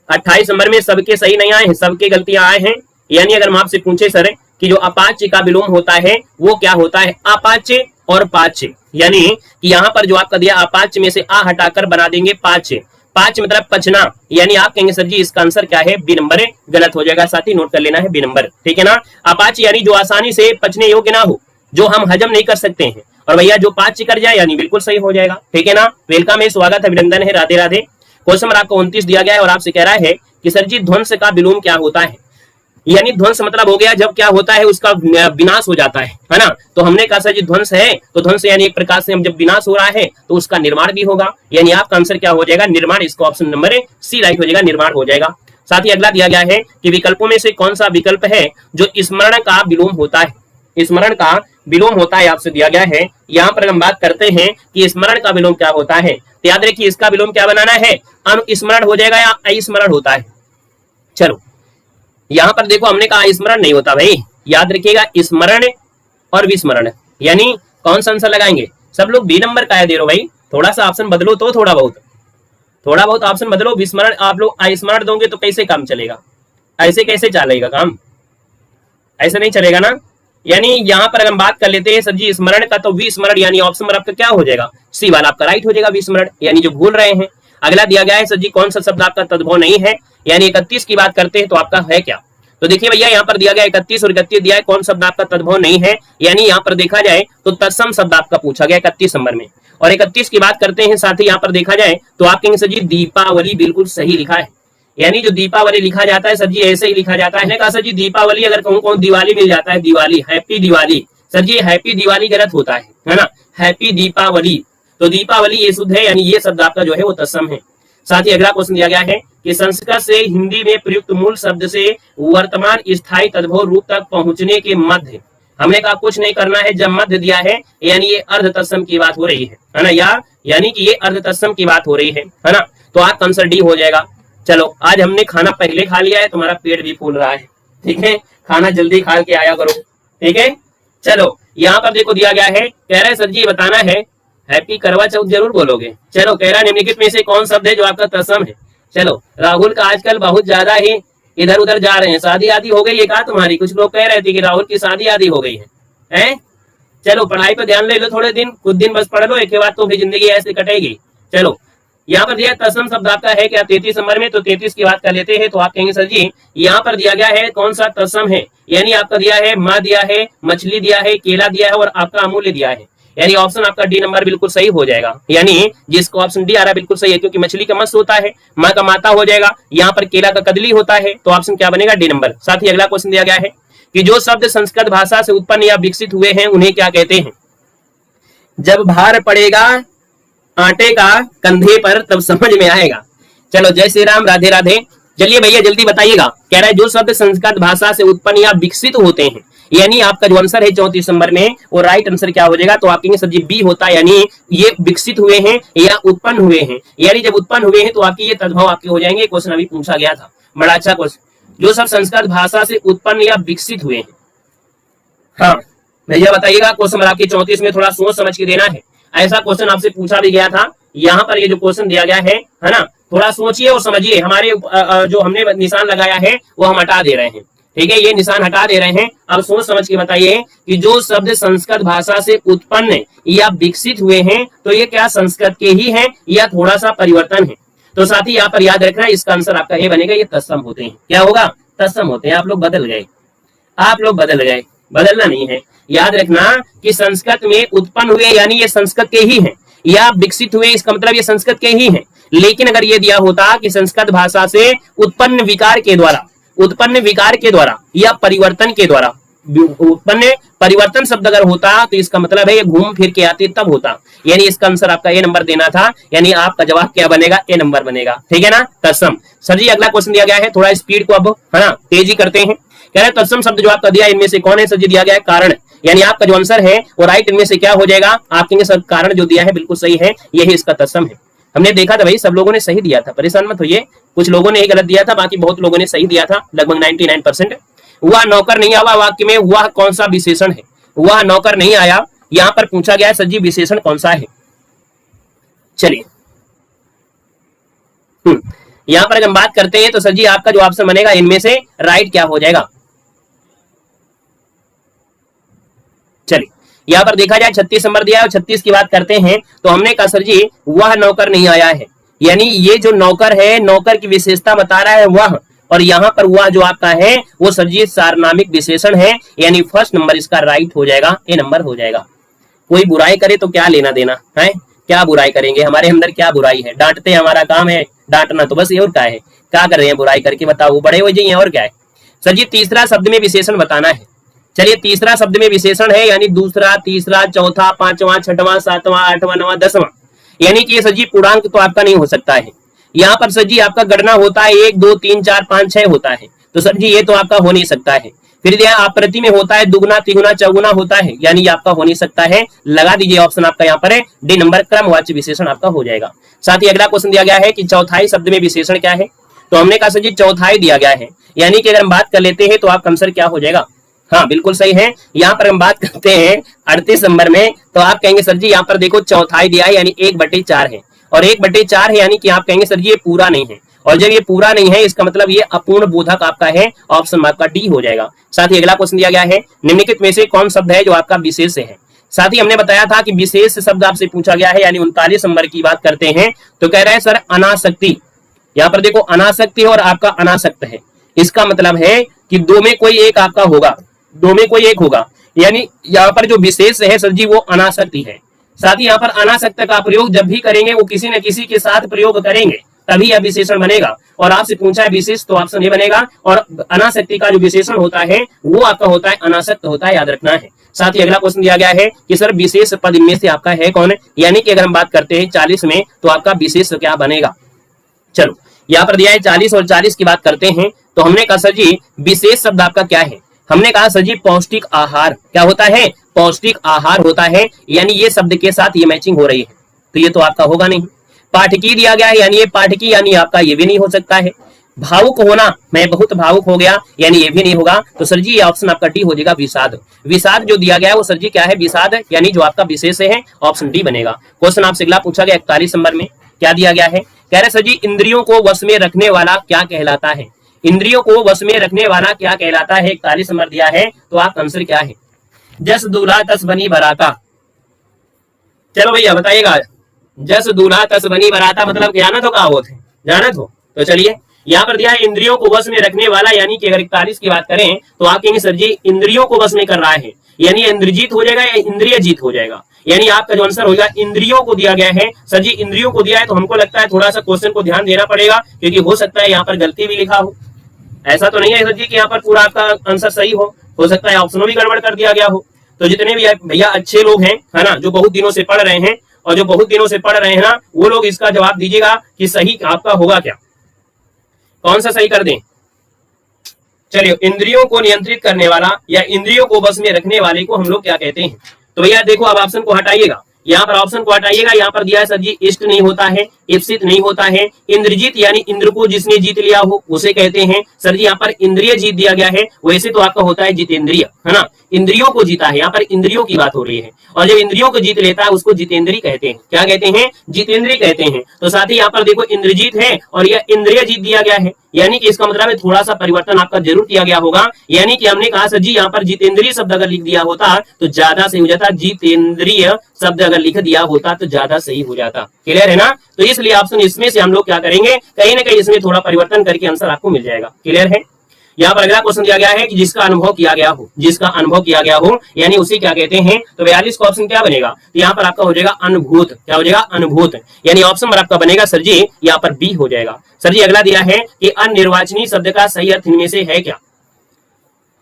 28 नंबर में सबके सही नहीं आए हैं, सबके गलतियां आए हैं। यानी अगर हम आपसे पूछे सर कि जो अपाच्य का विलोम होता है वो क्या होता है? अपाच्य और पाँच, यानी कि यहाँ पर जो आपका दिया अपाच में से आ हटाकर बना देंगे पाँच, पाँच मतलब पचना, यानी आप कहेंगे सर जी इसका आंसर क्या है, बी नंबर गलत हो जाएगा। साथ ही नोट कर लेना है बी नंबर, ठीक है ना। अपाच यानी जो आसानी से पचने योग्य ना हो, जो हम हजम नहीं कर सकते हैं, और भैया जो पाँच कर जाए यानी बिल्कुल सही हो जाएगा, ठीक है ना। वेलकम है, स्वागत है, अभिनंदन है, राधे राधे। क्वेश्चन नंबर आपको 29 दिया गया है और आपसे कह रहा है कि सर जी ध्वंस का विलोम क्या होता है, यानी ध्वंस मतलब हो गया जब क्या होता है उसका विनाश हो जाता है ना। तो हमने कहा सर जी ध्वंस है, तो ध्वंस यानी एक प्रकार से हम जब विनाश हो रहा है तो उसका निर्माण भी होगा, यानी आपका आंसर क्या हो जाएगा, निर्माण। इसका ऑप्शन नंबर सी राइट हो जाएगा, निर्माण हो जाएगा। साथ ही अगला दिया गया है कि विकल्पों में से कौन सा विकल्प है जो स्मरण का विलोम होता है, स्मरण का विलोम होता है, आपसे दिया गया है। यहाँ पर हम बात करते हैं कि स्मरण का विलोम क्या होता है, तो याद रखिए इसका विलोम क्या बनाना है, अनुस्मरण हो जाएगा या अस्मरण होता है। चलो यहां पर देखो हमने कहा स्मरण नहीं होता भाई, याद रखिएगा स्मरण और विस्मरण, यानी कौन सा आंसर लगाएंगे, सब लोग बी नंबर का दे रहे हो भाई, थोड़ा सा ऑप्शन बदलो तो थोड़ा बहुत ऑप्शन बदलो। विस्मरण आप लोग अस्मरण दोगे तो कैसे काम चलेगा, ऐसे कैसे चलेगा काम, ऐसे नहीं चलेगा ना। यानी यहाँ पर हम बात कर लेते हैं सर जी स्मरण का, तो विस्मरण यानी ऑप्शन नंबर आपका क्या हो जाएगा, सी वाला आपका राइट हो जाएगा, विस्मरण यानी जो भूल रहे हैं। अगला दिया गया है सर जी कौन सा शब्द आपका तद्भव नहीं है, यानी 31 की बात करते हैं तो आपका है क्या, तो देखिए भैया यहाँ पर दिया गया 31 और 31 दिया है, कौन शब्द आपका तद्भव नहीं है, यानी यहाँ पर देखा जाए तो तत्सम शब्द आपका पूछा गया 31 नंबर में। और 31 की बात करते हैं साथ ही यहाँ पर देखा जाए तो आप कहेंगे सर जी दीपावली, बिल्कुल सही लिखा है, यानी जो दीपावली लिखा जाता है सर जी ऐसे ही लिखा जाता है। कहा सर जी दीपावली अगर कहूँ कौन दिवाली मिल जाता है, दिवाली, हैप्पी दिवाली, सर जी हैप्पी दिवाली गलत होता है ना, हैप्पी दीपावली, तो दीपावली ये शुद्ध है, यानी ये शब्द आपका जो है वो तत्सम है। साथ ही अगला क्वेश्चन दिया गया है कि संस्कृत से हिंदी में प्रयुक्त मूल शब्द से वर्तमान स्थायी तद्भव रूप तक पहुंचने के मध्य, हमने कहा कुछ नहीं करना है, जब मध्य दिया है यानी ये अर्ध तत्सम की बात हो रही है ना, यानी कि ये अर्ध तत्सम की बात हो रही है ना, तो आपका आंसर डी हो जाएगा। चलो आज हमने खाना पहले खा लिया है, तुम्हारा पेट भी फूल रहा है, ठीक है, खाना जल्दी खा के आया करो, ठीक है। चलो यहाँ पर देखो दिया गया है, कह रहे सर जी बताना है हैप्पी करवा चौथ जरूर बोलोगे। चलो कह रहा निम्नलिखित में से कौन शब्द है जो आपका तत्सम है। चलो राहुल का आजकल बहुत ज्यादा ही इधर उधर जा रहे हैं, शादी आदि हो गई है कहा तुम्हारी, कुछ लोग कह रहे थे कि राहुल की शादी आदि हो गई है? चलो पढ़ाई पर ध्यान ले लो थोड़े दिन, कुछ दिन बस पढ़ लो, एक के बाद तो भी जिंदगी ऐसे कटेगी। चलो यहाँ पर दिया तत्सम शब्द आपका है क्या 33 नंबर में, तो 33 की बात कर लेते हैं, तो आप कहेंगे सर जी यहाँ पर दिया गया है कौन सा तत्सम है, यानी आपका दिया है माँ दिया है, मछली दिया है, केला दिया है और आपका अमूल्य दिया है, यानी ऑप्शन आपका डी नंबर बिल्कुल सही हो जाएगा, यानी जिसको ऑप्शन डी आ रहा है बिल्कुल सही है, क्योंकि मछली का मत्स्य होता है, माँ का माता हो जाएगा, यहाँ पर केला का कदली होता है, तो ऑप्शन क्या बनेगा, डी नंबर। साथ ही अगला क्वेश्चन दिया गया है कि जो शब्द संस्कृत भाषा से उत्पन्न या विकसित हुए हैं उन्हें क्या कहते हैं, जब भार पड़ेगा आटे का कंधे पर तब समझ में आएगा। चलो जय श्री राम, राधे राधे। चलिए भैया जल्दी बताइएगा, कह रहा है जो शब्द संस्कृत भाषा से उत्पन्न या विकसित होते हैं, यानी आपका जो आंसर है 34 नंबर में वो राइट आंसर क्या हो जाएगा, तो आप कहेंगे सर जी बी होता है, यानी ये विकसित हुए हैं या उत्पन्न हुए हैं, यानी जब उत्पन्न हुए हैं तो आपकी ये तद्भव आपके हो जाएंगे। क्वेश्चन अभी पूछा गया था, बड़ा अच्छा क्वेश्चन, जो सब संस्कृत भाषा से उत्पन्न या विकसित हुए हैं। हाँ भैया बताइएगा, क्वेश्चन आपके 34 में थोड़ा सोच समझ के देना है, ऐसा क्वेश्चन आपसे पूछा भी गया था। यहाँ पर ये जो क्वेश्चन दिया गया है ना, थोड़ा सोचिए और समझिए, हमारे जो हमने निशान लगाया है वो हम हटा दे रहे हैं, ठीक है, ये निशान हटा दे रहे हैं। अब सोच समझ के बताइए कि जो शब्द संस्कृत भाषा से उत्पन्न या विकसित हुए हैं तो ये क्या संस्कृत के ही हैं या थोड़ा सा परिवर्तन है। तो साथ ही यहाँ पर याद रखना इसका आंसर आपका ये बनेगा, ये तत्सम होते हैं। क्या होगा, तत्सम होते हैं। आप लोग बदल गए, बदलना नहीं है, याद रखना कि संस्कृत में उत्पन्न हुए यानी ये संस्कृत के ही हैं, या विकसित हुए इसका मतलब ये संस्कृत के ही हैं। लेकिन अगर ये दिया होता कि संस्कृत भाषा से उत्पन्न विकार के द्वारा या परिवर्तन के द्वारा, उत्पन्न परिवर्तन शब्द अगर होता तो इसका मतलब है ये घूम फिर के आते तब होता, यानी इसका आंसर आपका ए नंबर देना था, यानी आपका जवाब क्या बनेगा, ए नंबर बनेगा, ठीक है ना, तत्सम। सर जी अगला क्वेश्चन दिया गया है, थोड़ा स्पीड को अब है ना तेजी करते हैं। कह रहे तत्सम शब्द जो आपका दिया इनमें से कौन है, सर जी दिया गया है कारण, यानी आपका जो आंसर है वो राइट इनमें से क्या हो जाएगा, आप कहेंगे सर कारण जो दिया है बिल्कुल सही है, यही इसका तत्सम है। हमने देखा था भाई सब लोगों ने सही दिया था, परेशान मत होइए, कुछ लोगों ने ही गलत दिया था, बाकी बहुत लोगों ने सही दिया था, लगभग 99%। वह नौकर नहीं आया वाक्य में, वह कौन सा विशेषण है, वह नौकर नहीं आया, यहां पर पूछा गया है सर जी विशेषण कौन सा है। चलिए यहां पर हम बात करते हैं तो सर जी आपका जो ऑप्शन बनेगा इनमें से राइट क्या हो जाएगा। चलिए यहाँ पर देखा जाए 36 नंबर दिया है और 36 की बात करते हैं तो हमने कहा सर जी वह नौकर नहीं आया है, यानी ये जो नौकर है नौकर की विशेषता बता रहा है वह, और यहाँ पर वह जो आपका है वो सर जी सार्वनामिक विशेषण है, यानी फर्स्ट नंबर इसका राइट हो जाएगा, ए नंबर हो जाएगा। कोई बुराई करे तो क्या लेना देना है, क्या बुराई करेंगे, हमारे अंदर क्या बुराई है, डांटते हमारा काम है डांटना, तो बस ये और क्या है, क्या कर रहे हैं बुराई करके बताओ, बड़े हो जाइए और क्या है। सर जी तीसरा शब्द में विशेषण बताना है। चलिए तीसरा शब्द में विशेषण है, यानी दूसरा, तीसरा, चौथा, पांचवा, छठवां, सातवां, आठवां, नवां, 10वां, यानी कि ये सर जी पूर्णांक तो आपका नहीं हो सकता है। यहाँ पर सर जी आपका गणना होता है 1 2 3 4 5 6 होता है, तो सर जी ये तो आपका हो नहीं सकता है। फिर यहाँ आप्रति में होता है दुगुना, तिगुना, चौगुना होता है, यानी आपका हो नहीं सकता है। लगा दीजिए ऑप्शन आपका यहाँ पर है डी नंबर, क्रमवाच्य विशेषण आपका हो जाएगा। साथ ही अगला क्वेश्चन दिया गया है कि चौथाई शब्द में विशेषण क्या है, तो हमने कहा सर जी चौथाई दिया गया है, यानी कि अगर हम बात कर लेते हैं तो आपका आंसर क्या हो जाएगा, हाँ बिल्कुल सही है। यहाँ पर हम बात करते हैं 38 नंबर में, तो आप कहेंगे सर जी यहाँ पर देखो चौथाई दिया है यानी 1/4 है, और 1/4 है यानी कि आप कहेंगे सर जी ये पूरा नहीं है, और जब ये पूरा नहीं है इसका मतलब ये अपूर्ण बोधक आपका है, ऑप्शन आपका डी हो जाएगा। साथ ही अगला क्वेश्चन दिया गया है निम्नलिखित में से कौन शब्द है जो आपका विशेष है। साथ ही हमने बताया था कि विशेष शब्द आपसे पूछा गया है, यानी 39 नंबर की बात करते हैं तो कह रहे हैं सर अनासक्ति। यहाँ पर देखो अनासक्ति और आपका अनासक्त है, इसका मतलब है कि दो में कोई एक आपका होगा, दो में कोई एक होगा, यानी यहाँ पर जो विशेष है सर जी वो अनासक्ति है। साथ ही यहाँ पर अनासक्त का प्रयोग जब भी करेंगे वो किसी न किसी के साथ प्रयोग करेंगे तभी यह विशेषण बनेगा, और आपसे पूछा है विशेष तो ऑप्शन ए बनेगा, और अनासक्ति का जो विशेषण होता है वो आपका होता है अनासक्त होता है, याद रखना है। साथ ही अगला क्वेश्चन दिया गया है कि सर विशेष पद इनमें से आपका है कौन, यानी कि अगर हम बात करते हैं 40 में तो आपका विशेष क्या बनेगा। चलो यहाँ पर दिया है 40 और 40 की बात करते हैं, तो हमने कहा सर जी विशेष शब्द आपका क्या है, हमने कहा सर जी पौष्टिक आहार। क्या होता है, पौष्टिक आहार होता है, यानी ये शब्द के साथ ये मैचिंग हो रही है, तो ये तो आपका होगा नहीं। पाठकी दिया गया है, यानी ये पाठकी, यानी आपका ये भी नहीं हो सकता है। भावुक होना, मैं बहुत भावुक हो गया, यानी ये भी नहीं होगा, तो सर जी ये ऑप्शन आपका डी हो जाएगा विषाद। विषाद जो दिया गया है वो सर जी क्या है, विषाद, यानी जो आपका विशेष है, ऑप्शन डी बनेगा। क्वेश्चन आपसे अगला पूछा गया 41 नंबर में, क्या दिया गया है, कह रहे सर जी इंद्रियों को वश में रखने वाला क्या कहलाता है, इंद्रियों को वश में रखने वाला क्या कहलाता है, 41 नंबर दिया है, तो आपका आंसर क्या है, जस दूल्हा तस बनी बराता। चलो भैया बताइएगा, जस दूल्हा तस बनी बराता मतलब जाना तो क्या होते हैं, जाना तो चलिए यहाँ पर दिया है इंद्रियों को वश में रखने वाला, यानी कि अगर 41 की बात करें तो आप कहेंगे सर जी इंद्रियों को वश में कर रहा है, यानी इंद्रजीत हो जाएगा या इंद्रिय जीत हो जाएगा, यानी आपका जो आंसर होगा इंद्रियों को दिया गया है। सर जी इंद्रियों को दिया है तो हमको लगता है थोड़ा सा क्वेश्चन को ध्यान देना पड़ेगा, क्योंकि हो सकता है यहाँ पर गलती भी लिखा हो, ऐसा तो नहीं है सर जी कि यहाँ पर पूरा आपका आंसर सही हो सकता है ऑप्शनों भी गड़बड़ कर दिया गया हो। तो जितने भी भैया अच्छे लोग हैं है ना, जो बहुत दिनों से पढ़ रहे हैं और जो बहुत दिनों से पढ़ रहे हैं ना, वो लोग इसका जवाब दीजिएगा कि सही आपका होगा क्या, कौन सा सही कर दें। चलिए इंद्रियों को नियंत्रित करने वाला या इंद्रियों को बस में रखने वाले को हम लोग क्या कहते हैं, तो भैया देखो अब ऑप्शन को हटाइएगा, यहाँ पर ऑप्शन को हटाइएगा, यहाँ पर दिया है सर जी इष्ट नहीं होता है, इप्सित नहीं होता है, इंद्रजीत यानी इंद्र को जिसने जीत लिया हो उसे कहते हैं। सर जी यहाँ पर इंद्रिय जीत दिया गया है, वैसे तो आपका होता है जितेंद्रिय, है ना, इंद्रियों को जीता है, यहाँ पर इंद्रियों की बात हो रही है, और जब इंद्रियों को जीत लेता है उसको जितेंद्रिय कहते हैं। क्या कहते हैं, जितेंद्रिय कहते हैं। तो साथ ही यहाँ पर देखो इंद्रजीत है और यह इंद्रिय जीत दिया गया है, यानी कि इसका मतलब है थोड़ा सा परिवर्तन आपका जरूर किया गया होगा, यानी कि हमने कहा सर जी यहाँ पर जितेंद्रिय शब्द अगर लिख दिया होता तो ज्यादा सही हो जाता, जितेंद्रिय शब्द अगर लिख दिया होता तो ज्यादा सही हो जाता। क्लियर है ना, तो इसलिए ऑप्शन इसमें से हम लोग क्या करेंगे, कहीं ना कहीं इसमें थोड़ा परिवर्तन करके आंसर आपको मिल जाएगा। क्लियर है। यहाँ पर अगला क्वेश्चन दिया गया है कि जिसका अनुभव किया गया हो, जिसका अनुभव किया गया हो यानी उसी क्या कहते हैं, तो 42 का ऑप्शन क्या बनेगा, तो यहाँ पर आपका हो जाएगा अनुभूत। क्या हो जाएगा, अनुभूत, यानी ऑप्शन नंबर आपका बनेगा सर जी यहाँ पर बी हो जाएगा। सर जी अगला दिया है कि अनिर्वाचनीय शब्द का सही अर्थ इनमें से है क्या।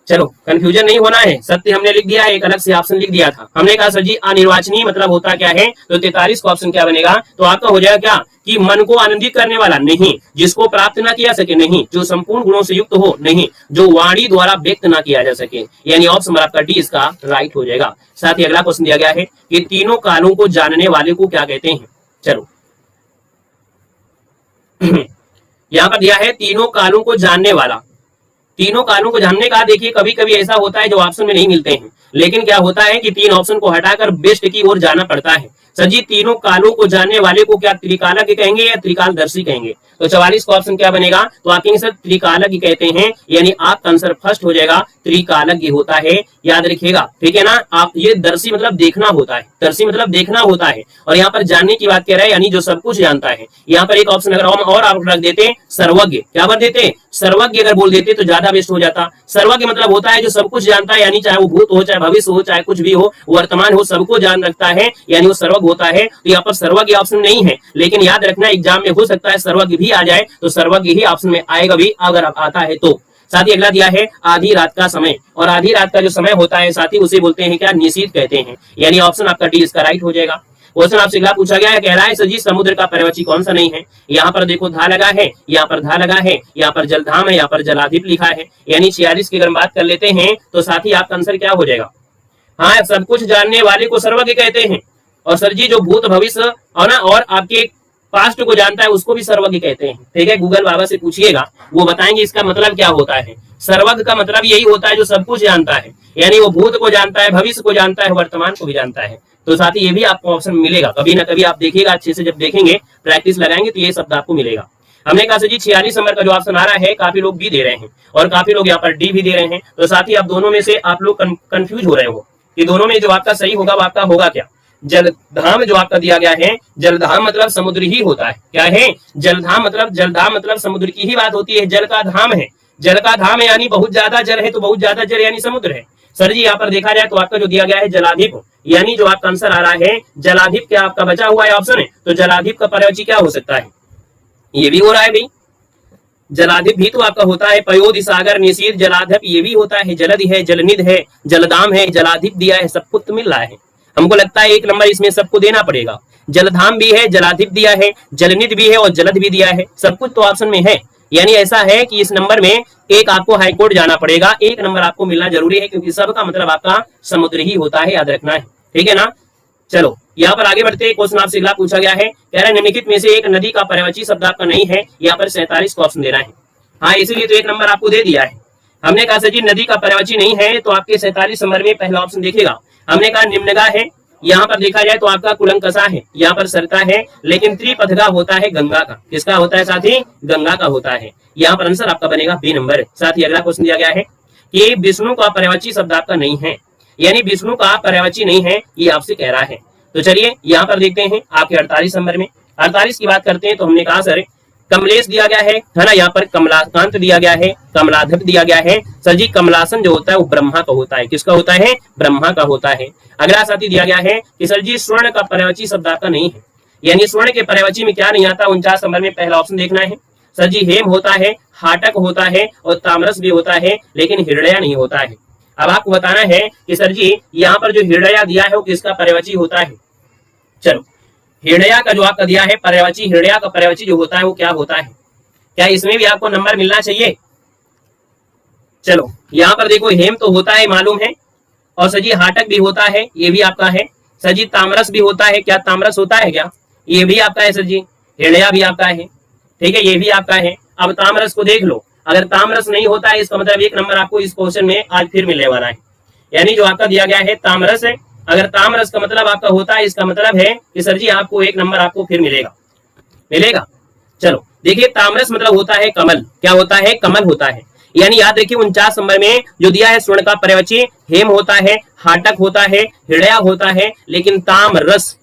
चलो कंफ्यूजन नहीं होना है, सत्य हमने लिख दिया है, एक अलग से ऑप्शन लिख दिया था। हमने कहा सर जी अनिर्वाचनीय मतलब होता क्या है, तो 43 का ऑप्शन क्या बनेगा, तो आपका हो जाएगा क्या कि मन को आनंदित करने वाला नहीं, जिसको प्राप्त ना किया सके नहीं, जो संपूर्ण गुणों से युक्त हो नहीं, जो वाणी द्वारा व्यक्त ना किया जा सके, यानी ऑप्शन नंबर आपका डी इसका राइट हो जाएगा। साथ ही अगला क्वेश्चन दिया गया है कि तीनों कालों को जानने वाले को क्या कहते हैं। चलो यहाँ पर दिया है तीनों कालों को जानने वाला, तीनों कालों को जानने का देखिए कभी कभी ऐसा होता है जो ऑप्शन में नहीं मिलते हैं, लेकिन क्या होता है कि तीन ऑप्शन को हटाकर बेस्ट की ओर जाना पड़ता है। सर जी तीनों कालों को जानने वाले को क्या त्रिकालज्ञ कहेंगे या त्रिकालदर्शी कहेंगे, तो 44 का ऑप्शन क्या बनेगा, तो आप सर त्रिकालज्ञ कहते हैं, यानी आपका आंसर फर्स्ट हो जाएगा, त्रिकालज्ञ होता है, याद रखिएगा, ठीक है ना। आप ये दर्शी मतलब देखना होता है, दर्शी मतलब देखना होता है, और यहाँ पर जानने की बात कह रहा है, यानी जो सब कुछ जानता है। यहाँ पर एक ऑप्शन अगर हम और आप रख देते सर्वज्ञ, क्या कर देते सर्वज्ञ अगर बोल देते तो ज्यादा बेस्ट हो जाता। सर्वज्ञ मतलब होता है जो सब कुछ जानता है, यानी चाहे वो भूत हो, चाहे भविष्य हो, चाहे कुछ भी हो, वर्तमान हो, सबको जान रखता है, यानी वो सर्वज्ञ होता है। तो यहाँ पर सर्वज्ञ ऑप्शन नहीं है, लेकिन याद रखना एग्जाम में हो सकता है सर्वज्ञ भी आ जाए, तो सर्वज्ञ ही ऑप्शन में आएगा भी अगर आता है तो। साथ ही अगला दिया है आधी रात का समय, और आधी रात का जो समय होता है साथी उसे बोलते हैं क्या, निशीथ कहते हैं, यानी ऑप्शन आपका डी इसका राइट हो जाएगा। क्वेश्चन आपसे अगला पूछा गया है, कह रहा है सर जी समुद्र का पर्वची कौन सा नहीं है। यहाँ पर देखो धा लगा है, यहाँ पर धा लगा है, यहाँ पर जलधाम है, यहाँ पर जलाधिप लिखा है, यानी 46 की अगर बात कर लेते हैं तो साथी आपका आंसर क्या हो जाएगा, हाँ सब कुछ जानने वाले को सर्वज्ञ कहते हैं, और सर जी जो भूत भविष्य और ना और आपके पास्ट को जानता है उसको भी सर्वज्ञ कहते हैं, ठीक है। गूगल बाबा से पूछिएगा, वो बताएंगे इसका मतलब क्या होता है। सर्वज्ञ का मतलब यही होता है जो सब कुछ जानता है, यानी वो भूत को जानता है, भविष्य को जानता है, वर्तमान को भी जानता है। तो साथ ही ये भी आपको ऑप्शन मिलेगा, कभी ना कभी आप देखिएगा अच्छे से, जब देखेंगे प्रैक्टिस लगाएंगे तो ये शब्द आपको मिलेगा। हमने कहा सर जी 46 नंबर का जो ऑप्शन आ रहा है, काफी लोग बी दे रहे हैं और काफी लोग यहाँ पर डी भी दे रहे हैं। तो साथ ही आप दोनों में से आप लोग कंफ्यूज हो रहे हो कि दोनों में जो आपका सही होगा वो आपका होगा क्या। जलधाम जो आपका दिया गया है, जलधाम मतलब समुद्र ही होता है, क्या है जलधाम मतलब समुद्र की ही बात होती है, जल का धाम है, जल का धाम है यानी बहुत ज्यादा जल है, तो बहुत ज्यादा जल यानी समुद्र है। सर जी यहाँ पर देखा जाए तो आपका जो दिया गया है जलाधिप, यानी जो आपका आंसर आ रहा है जलाधिप, क्या आपका बचा हुआ है ऑप्शन है, तो जलाधिप का पर्वची क्या हो सकता है, ये भी हो रहा है भाई, जलाधिप भी तो आपका होता है, पयोधि सागर निशीथ जलाधिप ये भी होता है, जलधि है, जलनिध है, जलदाम है, जलाधिप दिया है, सब कुछ तो मिल रहा है। हमको लगता है एक नंबर इसमें सबको देना पड़ेगा, जलधाम भी है, जलाधिप दिया है, जलनिध भी है और जलध भी दिया है, सब कुछ तो ऑप्शन में है। यानी ऐसा है कि इस नंबर में एक आपको हाईकोर्ट जाना पड़ेगा, एक नंबर आपको मिलना जरूरी है, क्योंकि सबका मतलब आपका समुद्र ही होता है, याद रखना है, ठीक है ना। चलो यहाँ पर आगे बढ़ते, क्वेश्चन आपसे अगला पूछा गया है, कह रहा है निम्नलिखित में से एक नदी का पर्वची शब्द आपका नहीं है, यहाँ पर 47 का ऑप्शन देना है। हाँ इसीलिए तो एक नंबर आपको दे दिया है। हमने कहा सर जी नदी का पर्वची नहीं है, तो आपके 47 नंबर में पहला ऑप्शन देखेगा। हमने कहा निम्नगा है, यहाँ पर देखा जाए तो आपका कुलंकसा है, यहाँ पर सरता है, लेकिन त्रिपथगा होता है गंगा का, किसका होता है साथी, गंगा का होता है। यहाँ पर आंसर आपका बनेगा बी नंबर। साथ ही अगला क्वेश्चन दिया गया है कि विष्णु का पर्वची शब्द आपका नहीं है, यानी विष्णु का पर्वची नहीं है, ये आपसे कह रहा है। तो चलिए यहाँ पर देखते हैं आपके 48 नंबर में। 48 की बात करते हैं तो हमने कहा सर कमलेश दिया गया है ना, यहाँ पर कमलाकांत दिया गया है, कमलाधक दिया गया है। सर जी कमलासन जो होता है वो ब्रह्मा का होता है, किसका होता है, ब्रह्मा का होता है। अगला साथी दिया गया है कि सर जी स्वर्ण का पर्वची शब्द आपका नहीं है, यानी स्वर्ण के पर्वची में क्या नहीं आता, 49 नंबर में पहला ऑप्शन देखना है। सर जी हेम होता है, हाटक होता है और ताम्रस भी होता है, लेकिन हिरण्या नहीं होता है। अब आपको बताना है कि सर जी यहाँ पर जो हिरण्या दिया है वो किसका पर्वची होता है। चलो हिरण्या का जो आपका दिया है पर्वची, हिरण्या का पर्वची जो होता है वो क्या होता है, क्या इसमें भी आपको नंबर मिलना चाहिए। चलो यहाँ पर देखो हेम तो होता है मालूम है, और सर जी हाटक भी होता है, ये भी आपका है। सर जी ताम्रस भी होता है, क्या ताम्रस होता है क्या, ये भी आपका है। सर जी हिरण्या भी आपका है, ठीक है, ये भी आपका है। अब ताम्रस को देख लो, अगर ताम्रस नहीं होता है इसका मतलब एक नंबर आपको इस क्वेश्चन में आज फिर मिलने वाला है। यानी जो आपका दिया गया है ताम्रस है, अगर ताम्रस का मतलब आपका होता है इसका मतलब है कि सर जी आपको एक नंबर आपको फिर मिलेगा। चलो देखिए ताम्रस मतलब होता है कमल, क्या होता है, कमल होता है। यानी याद रखिए 49 नंबर में जो दिया है स्वर्ण का पर्वची हेम होता है, हाटक होता है, हिरण्या होता है, लेकिन ताम्रस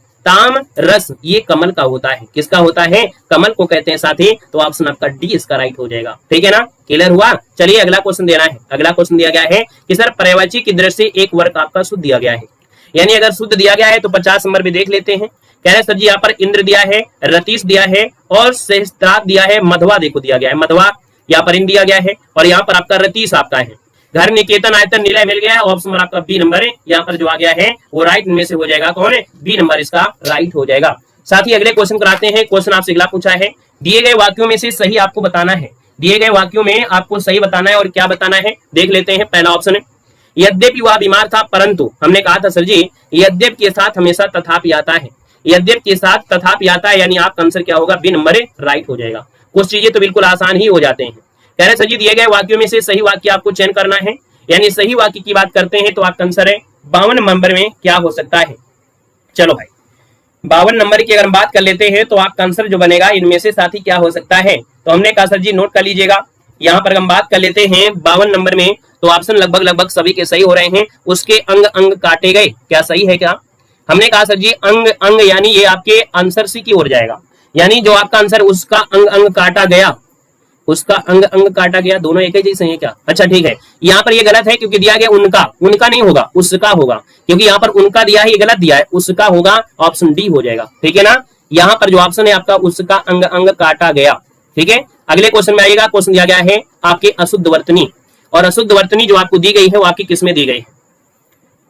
ये कमल का होता है, किसका होता है, कमल को कहते हैं साथी। तो ऑप्शन आपका डी इसका राइट हो जाएगा, ठीक है ना, क्लियर हुआ। चलिए अगला क्वेश्चन देना है। अगला क्वेश्चन दिया गया है कि सर पर्वची की दृष्टि से एक वर्ग आपका शुद्ध दिया गया है, यानी अगर शुद्ध दिया गया है तो 50 नंबर भी देख लेते हैं। कह रहे सर जी यहाँ पर इंद्र दिया है, रतीश दिया है और सहस्त्रार्थ दिया है, मधवा देखो दिया गया है, मधवा यहाँ पर इंद्र दिया गया है और यहाँ पर आपका रतीश आपका है। घर निकेतन आयतन निलय मिल गया है, ऑप्शन आपका बी नंबर है। यहाँ पर जो आ गया है वो राइट में से हो जाएगा, कौन है, बी नंबर इसका राइट हो जाएगा। साथ ही अगले क्वेश्चन कराते हैं। क्वेश्चन आपसे अगला पूछा है, दिए गए वाक्यों में से सही आपको बताना है, दिए गए वाक्यों में आपको सही बताना है और क्या बताना है देख लेते हैं। पहला ऑप्शन है यद्यपि वह बीमार था परंतु, हमने कहा था सर जी यद्यपि के साथ हमेशा तथापि आता है, यद्यपि के साथ तथापि आता है, यानी आपका आंसर क्या होगा, बी नंबर राइट हो जाएगा। कुछ चीजें तो बिल्कुल आसान ही हो जाते हैं। कह रहे सर जी दिए गए वाक्यों में से सही वाक्य आपको चयन करना है, यानी सही वाक्य की बात करते हैं तो आपका आंसर है 52 नंबर में क्या हो सकता है। चलो भाई 52 नंबर की अगर हम बात कर लेते हैं तो आपका आंसर जो बनेगा इनमें से साथी क्या हो सकता है, तो हमने कहा सर जी नोट कर लीजिएगा। यहाँ पर हम बात कर लेते हैं 52 नंबर में, तो ऑप्शन लगभग लगभग सभी के सही हो रहे हैं। उसके अंग अंग काटे गए, क्या सही है क्या? हमने कहा सर जी अंग अंग यानी ये आपके आंसर सी की ओर जाएगा, यानी जो आपका आंसर उसका अंग अंग काटा गया, उसका अंग अंग काटा गया, दोनों एक ही चीज है क्या? अच्छा ठीक है, यहाँ पर ये गलत है क्योंकि दिया गया उनका, उनका नहीं होगा उसका होगा, क्योंकि यहाँ पर उनका दिया है, ये गलत दिया है, उसका होगा, ऑप्शन डी हो जाएगा। ठीक है ना, यहाँ पर जो ऑप्शन है आपका उसका अंग अंग काटा गया। ठीक है, अगले क्वेश्चन में आएगा। क्वेश्चन दिया गया है आपके अशुद्ध वर्तनी, और अशुद्ध वर्तनी जो आपको दी गई है वो आपकी किस में दी गई है?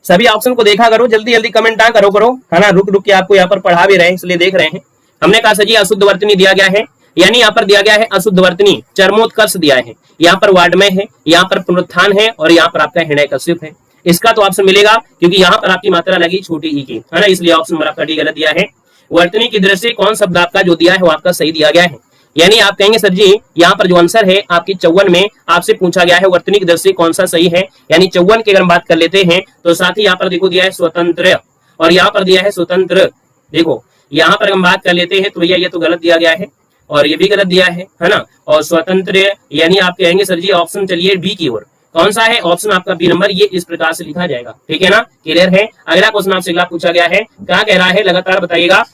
सभी ऑप्शन को देखा करो, जल्दी जल्दी कमेंट ना करो है ना, रुक रुक के आपको यहाँ पर पढ़ा भी रहे हैं इसलिए देख रहे हैं। हमने कहा सर जी अशुद्ध वर्तनी दिया गया है, यानी यहाँ पर दिया गया है अशुद्ध वर्तनी, चरमोत्कर्ष दिया है, यहाँ पर वाड्मय है, यहाँ पर पुनरुत्थान है, और यहाँ पर आपका हिरण्यकश्यप है। इसका तो ऑप्शन मिलेगा क्योंकि यहाँ पर आपकी मात्रा लगी छोटी ई की, है ना, इसलिए ऑप्शन नंबर आपका डी गलत दिया है। वर्तनी की दृष्टि कौन शब्द आपका जो दिया है वो आपका सही दिया गया है, यानी आप कहेंगे सर जी यहाँ पर जो आंसर है आपकी 54 में आपसे पूछा गया है वर्तनी की दृष्टि कौन सा सही है, यानी 54 की अगर हम बात कर लेते हैं तो साथ ही यहाँ पर देखो दिया है स्वतंत्र, और यहाँ पर दिया है स्वतंत्र। देखो यहाँ पर हम बात कर लेते हैं तो भैया ये तो गलत दिया गया है, और ये भी गलत दिया है ना, और स्वतंत्र यानी आप कहेंगे सर जी ऑप्शन चलिए बी की ओर, कौन सा है? ऑप्शन आपका बी नंबर, ये इस प्रकार से लिखा जाएगा। ठीक है ना, क्लियर है। अगला क्वेश्चन आपसे अगला पूछा गया है, क्या कह रहा है लगातार बताइएगा।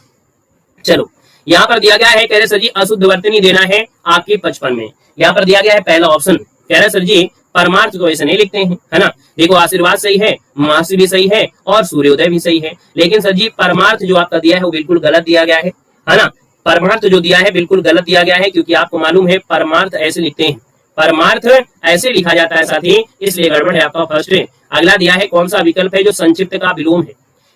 चलो यहाँ पर दिया गया है, कह रहे सर जी अशुद्ध वर्तनी देना है आपके 55 में। यहाँ पर दिया गया है पहला ऑप्शन, कह रहे सर जी परमार्थ तो ऐसे नहीं लिखते हैं, है ना। देखो आशीर्वाद सही है, मासी भी सही है, और सूर्योदय भी सही है, लेकिन सर जी परमार्थ जो आपका दिया है वो बिल्कुल गलत दिया गया है ना। परमार्थ जो दिया है बिल्कुल गलत दिया गया है, क्योंकि आपको मालूम है परमार्थ ऐसे लिखते हैं, परमार्थ ऐसे लिखा जाता है साथी, इसलिए गड़बड़ है आपका फर्स्ट। अगला दिया है कौन सा विकल्प है जो संक्षिप्त का विलोम है,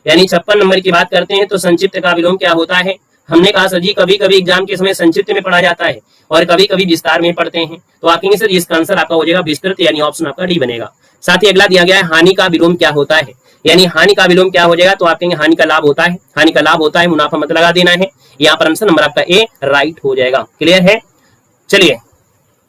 यानी 56 नंबर की बात करते हैं तो संक्षिप्त का विलोम क्या होता है? हमने कहा सर जी कभी कभी एग्जाम के समय संक्षिप्त में पढ़ा जाता है और कभी कभी विस्तार में पढ़ते हैं, तो आप कहेंगे सर इसका आंसर आपका हो जाएगा विस्तृत, यानी ऑप्शन आपका डी बनेगा। साथ ही अगला दिया गया है हानि का विलोम क्या होता है, यानी हानि का विलोम क्या हो जाएगा, तो आप कहेंगे हानि का लाभ होता है, हानि का लाभ होता है, मुनाफा मत लगा देना है। यहाँ पर आंसर नंबर आपका ए राइट हो जाएगा। क्लियर है। चलिए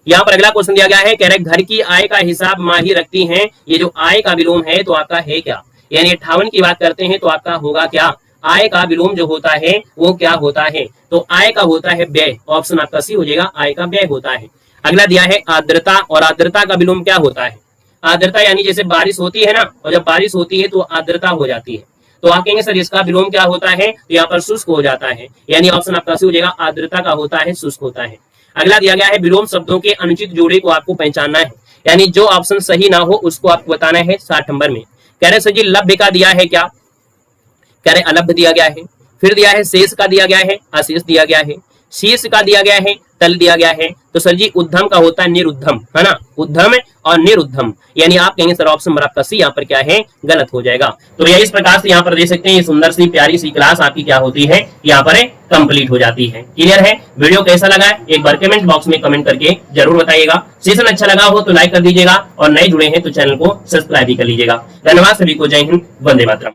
यहाँ पर अगला क्वेश्चन दिया गया है, कह रहे घर की आय का हिसाब माही रखती हैं, ये जो आय का विलोम है तो आपका है क्या, यानी 58 की बात करते हैं तो आपका होगा क्या? आय का विलोम जो होता है वो क्या होता है, तो आय का होता है व्यय, ऑप्शन आपका सी हो जाएगा, आय का व्यय होता है। अगला दिया है आर्द्रता, और आर्द्रता का विलोम क्या होता है? आर्द्रता यानी जैसे बारिश होती है ना, और जब बारिश होती है तो आर्द्रता हो जाती है, तो आप कहेंगे सर इसका विलोम क्या होता है, तो यहाँ पर शुष्क हो जाता है, यानी ऑप्शन आपका सी हो जाएगा, आर्द्रता का होता है शुष्क होता है। अगला दिया गया है विलोम शब्दों के अनुचित जोड़े को आपको पहचानना है, यानी जो ऑप्शन सही ना हो उसको आपको बताना है 60 नंबर में। कह रहे सर जी लभ्य का दिया है क्या, कह रहे अलभ्य दिया गया है, फिर दिया है शेष का दिया गया है, अशेष दिया गया है, शीर्ष का दिया गया है, तल दिया गया है, तो सर जी उद्धम का होता है निरुद्धम, है ना, उद्धम और निरुद्धम, यानी आप कहेंगे सर ऑप्शन नंबर आपका सी यहाँ पर क्या है, गलत हो जाएगा। तो यही इस प्रकार से यहाँ पर देख सकते हैं, ये सुंदर सी प्यारी सी क्लास आपकी क्या होती है, यहाँ पर कंप्लीट हो जाती है। क्लियर है। वीडियो कैसा लगा एक बार कमेंट बॉक्स में कमेंट करके जरूर बताइएगा। सेशन अच्छा लगा हो तो लाइक कर दीजिएगा, और नए जुड़े हैं तो चैनल को सब्सक्राइब भी कर लीजिएगा। धन्यवाद सभी को, जय हिंद, वंदे मातरम।